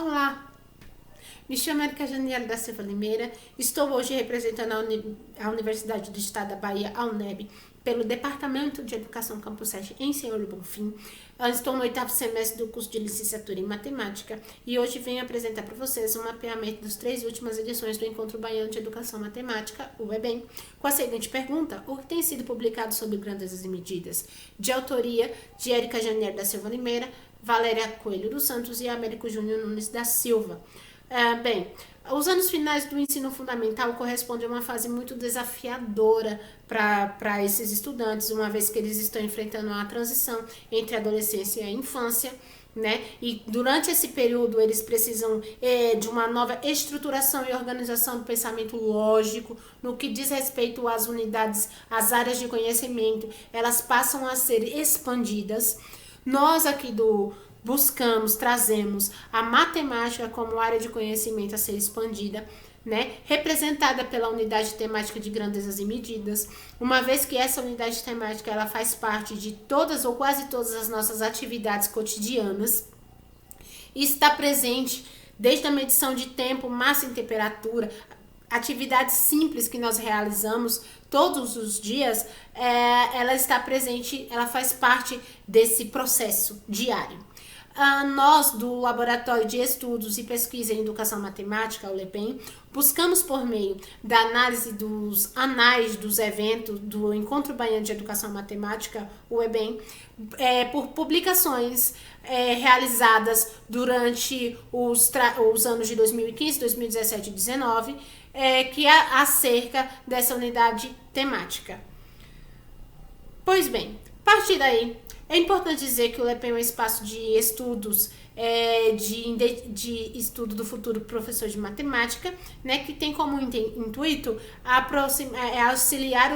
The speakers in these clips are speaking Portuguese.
Olá, me chamo Erika Janiele da Silva Limeira, estou hoje representando a Universidade do Estado da Bahia, a UNEB, pelo Departamento de Educação Campus 7 em Senhor do Bonfim. Eu estou no 8º semestre do curso de licenciatura em Matemática e hoje venho apresentar para vocês um mapeamento das 3 últimas edições do Encontro Baiano de Educação Matemática, o EBEM, com a seguinte pergunta: o que tem sido publicado sobre grandezas e medidas? De autoria de Erika Janiele da Silva Limeira, Valéria Coelho dos Santos e Américo Júnior Nunes da Silva. Os anos finais do ensino fundamental correspondem a uma fase muito desafiadora para esses estudantes, uma vez que eles estão enfrentando uma transição entre a adolescência e a infância, né? E durante esse período eles precisam de uma nova estruturação e organização do pensamento lógico. No que diz respeito às unidades, às áreas de conhecimento, elas passam a ser expandidas. Nós aqui trazemos a matemática como área de conhecimento a ser expandida, né? Representada pela unidade temática de grandezas e medidas, uma vez que essa unidade temática ela faz parte de todas ou quase todas as nossas atividades cotidianas e está presente desde a medição de tempo, massa e temperatura, atividades simples que nós realizamos todos os dias, ela está presente, ela faz parte desse processo diário. Nós, do Laboratório de Estudos e Pesquisa em Educação Matemática, o LEPEM, buscamos por meio da análise dos anais dos eventos do Encontro Baiano de Educação Matemática, o EBEM, por publicações realizadas durante os anos de 2015, 2017 e 2019, que é acerca dessa unidade temática. Pois bem, a partir daí, é importante dizer que o LEPEM é um espaço de estudos, de estudo do futuro professor de matemática, né, que tem como intuito auxiliar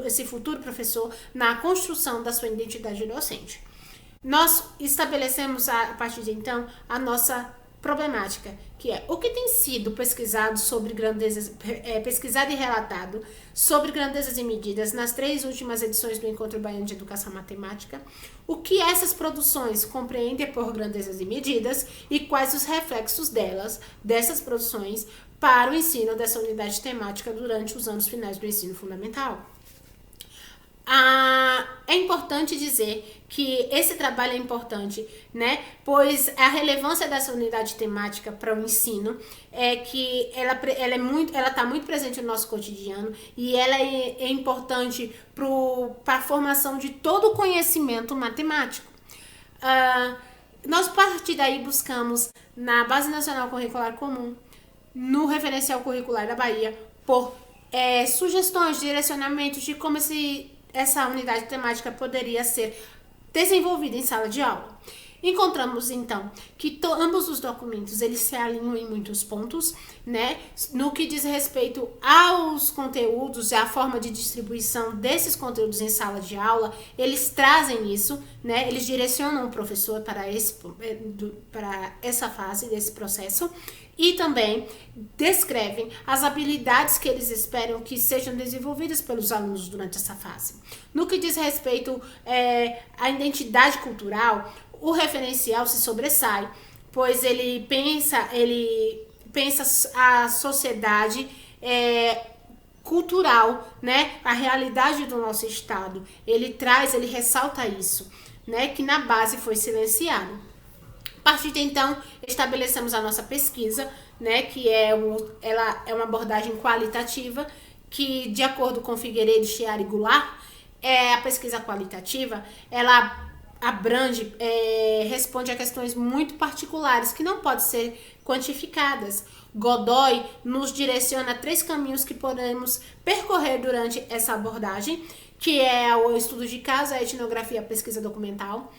esse futuro professor na construção da sua identidade docente. Nós estabelecemos, a partir de então, a nossa problemática, que é o que tem sido pesquisado sobre grandezas, pesquisado e relatado sobre grandezas e medidas nas 3 últimas edições do Encontro Baiano de Educação Matemática, o que essas produções compreendem por grandezas e medidas e quais os reflexos dessas produções, para o ensino dessa unidade temática durante os anos finais do ensino fundamental. É importante dizer que esse trabalho é importante, né? Pois a relevância dessa unidade temática para o ensino é que ela está muito presente no nosso cotidiano e ela é importante para a formação de todo o conhecimento matemático. Nós, a partir daí, buscamos na Base Nacional Curricular Comum, no Referencial Curricular da Bahia, por sugestões, direcionamentos de como essa unidade temática poderia ser desenvolvida em sala de aula. Encontramos, então, que ambos os documentos eles se alinham em muitos pontos, né? No que diz respeito aos conteúdos e à forma de distribuição desses conteúdos em sala de aula, eles trazem isso, né? Eles direcionam o professor para essa fase desse processo e também descrevem as habilidades que eles esperam que sejam desenvolvidas pelos alunos durante essa fase. No que diz respeito à identidade cultural, o referencial se sobressai, pois ele pensa a sociedade cultural, né? A realidade do nosso estado. Ele ressalta isso, né? Que na base foi silenciado. A partir de então, estabelecemos a nossa pesquisa, né? Que ela é uma abordagem qualitativa, que de acordo com Figueiredo, Chiari e Goulart, a pesquisa qualitativa, ela abrange, responde a questões muito particulares que não podem ser quantificadas. Godoy nos direciona a 3 caminhos que podemos percorrer durante essa abordagem, que é o estudo de caso, a etnografia, a pesquisa documental.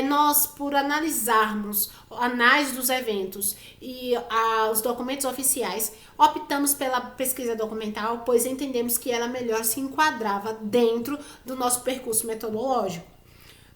Nós, por analisarmos anais dos eventos e os documentos oficiais, optamos pela pesquisa documental, pois entendemos que ela melhor se enquadrava dentro do nosso percurso metodológico.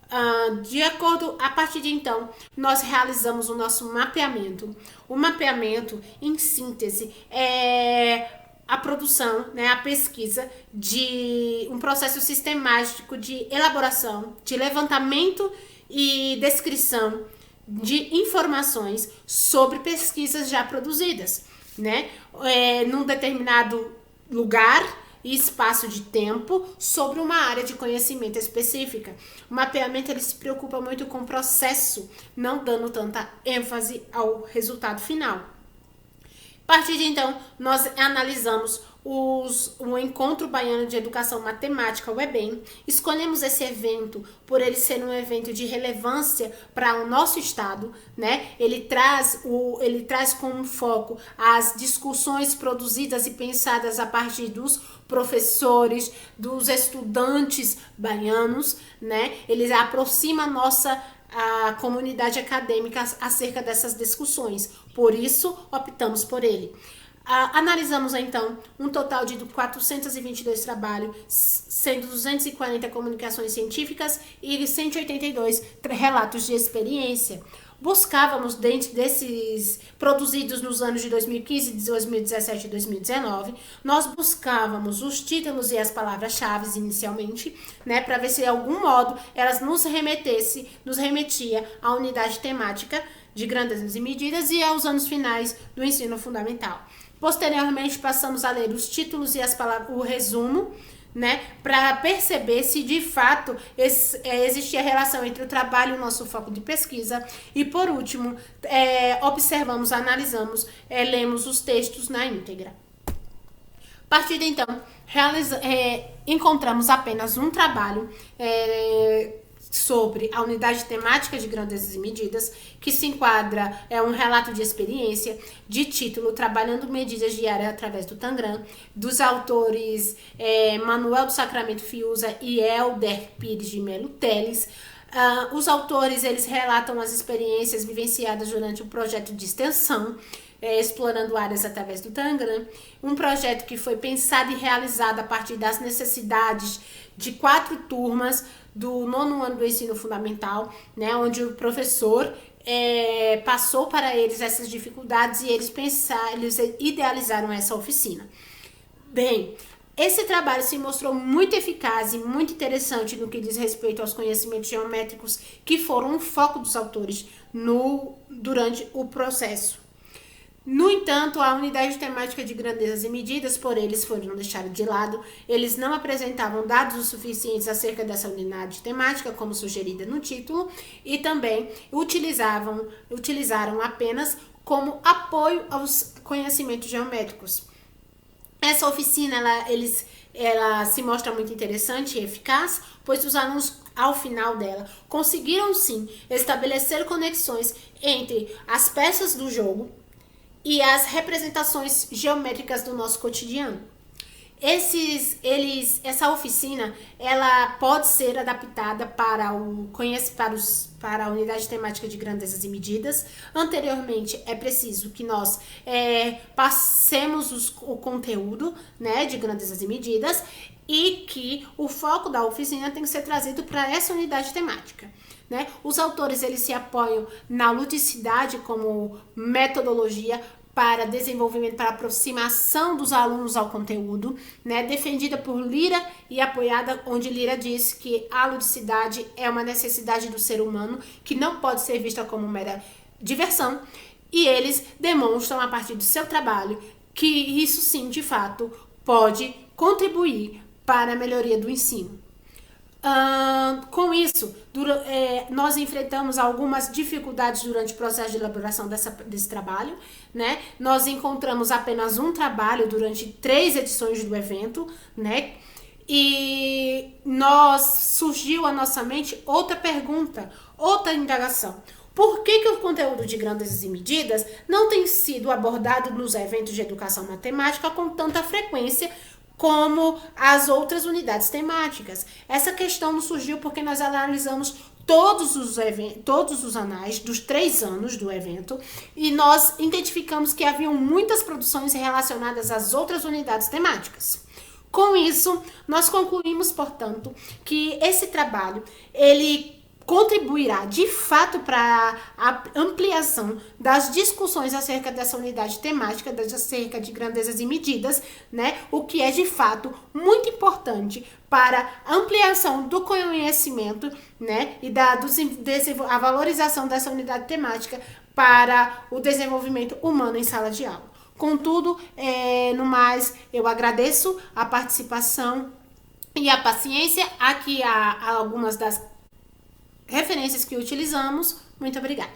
A partir de então, nós realizamos o nosso mapeamento. O mapeamento, em síntese, é a produção, né, a pesquisa de um processo sistemático de elaboração, de levantamento e descrição de informações sobre pesquisas já produzidas, né? Num determinado lugar e espaço de tempo sobre uma área de conhecimento específica. O mapeamento ele se preocupa muito com o processo, não dando tanta ênfase ao resultado final. A partir de então, nós analisamos o Encontro Baiano de Educação Matemática, o EBEM. Escolhemos esse evento por ele ser um evento de relevância para o nosso estado, né? Ele traz como foco as discussões produzidas e pensadas a partir dos professores, dos estudantes baianos, né? Ele aproxima a comunidade acadêmica acerca dessas discussões. Por isso, optamos por ele. Analisamos, então, um total de 422 trabalhos, sendo 240 comunicações científicas e 182 relatos de experiência. Buscávamos, dentro desses produzidos nos anos de 2015, 2017 e 2019, nós buscávamos os títulos e as palavras-chave inicialmente, né, para ver se de algum modo elas nos remetia à unidade temática de grandezas e medidas e aos anos finais do ensino fundamental. Posteriormente, passamos a ler os títulos e as palavras, o resumo, né, para perceber se de fato existia relação entre o trabalho e o nosso foco de pesquisa. E por último, observamos, analisamos, lemos os textos na íntegra. A partir de então, encontramos apenas um trabalho sobre a unidade temática de grandezas e medidas, que se enquadra, um relato de experiência, de título Trabalhando Medidas Diárias através do Tangram, dos autores Manuel do Sacramento Fiuza e Helder Pires de Melo Teles. Os autores eles relatam as experiências vivenciadas durante o projeto de extensão, explorando áreas através do Tangram, um projeto que foi pensado e realizado a partir das necessidades de 4 turmas do 9º ano do ensino fundamental, né, onde o professor passou para eles essas dificuldades e eles idealizaram essa oficina. Bem, esse trabalho se mostrou muito eficaz e muito interessante no que diz respeito aos conhecimentos geométricos que foram um foco dos autores durante o processo. No entanto, a unidade temática de grandezas e medidas por eles foram deixadas de lado. Eles não apresentavam dados o suficientes acerca dessa unidade temática, como sugerida no título, e também utilizaram apenas como apoio aos conhecimentos geométricos. Essa oficina, ela se mostra muito interessante e eficaz, pois os alunos, ao final dela, conseguiram sim estabelecer conexões entre as peças do jogo e as representações geométricas do nosso cotidiano. Essa oficina, ela pode ser adaptada para a unidade temática de grandezas e medidas. Anteriormente, é preciso que nós passemos o conteúdo, né, de grandezas e medidas, e que o foco da oficina tem que ser trazido para essa unidade temática, né? Os autores eles se apoiam na ludicidade como metodologia para desenvolvimento, para aproximação dos alunos ao conteúdo, né? Defendida por Lira e apoiada, onde Lira diz que a ludicidade é uma necessidade do ser humano que não pode ser vista como mera diversão, e eles demonstram a partir do seu trabalho que isso sim, de fato, pode contribuir para a melhoria do ensino. Com isso, nós enfrentamos algumas dificuldades durante o processo de elaboração desse trabalho, né? Nós encontramos apenas um trabalho durante 3 edições do evento, né? E surgiu à nossa mente outra pergunta, outra indagação. Por que o conteúdo de grandezas e medidas não tem sido abordado nos eventos de educação matemática com tanta frequência como as outras unidades temáticas? Essa questão nos surgiu porque nós analisamos todos os anais dos 3 anos do evento e nós identificamos que haviam muitas produções relacionadas às outras unidades temáticas. Com isso, nós concluímos, portanto, que esse trabalho, ele contribuirá de fato para a ampliação das discussões acerca dessa unidade temática, acerca de grandezas e medidas, né? O que é de fato muito importante para a ampliação do conhecimento, né? E a valorização dessa unidade temática para o desenvolvimento humano em sala de aula. Contudo, no mais, eu agradeço a participação e a paciência. Aqui há algumas das referências que utilizamos. Muito obrigada.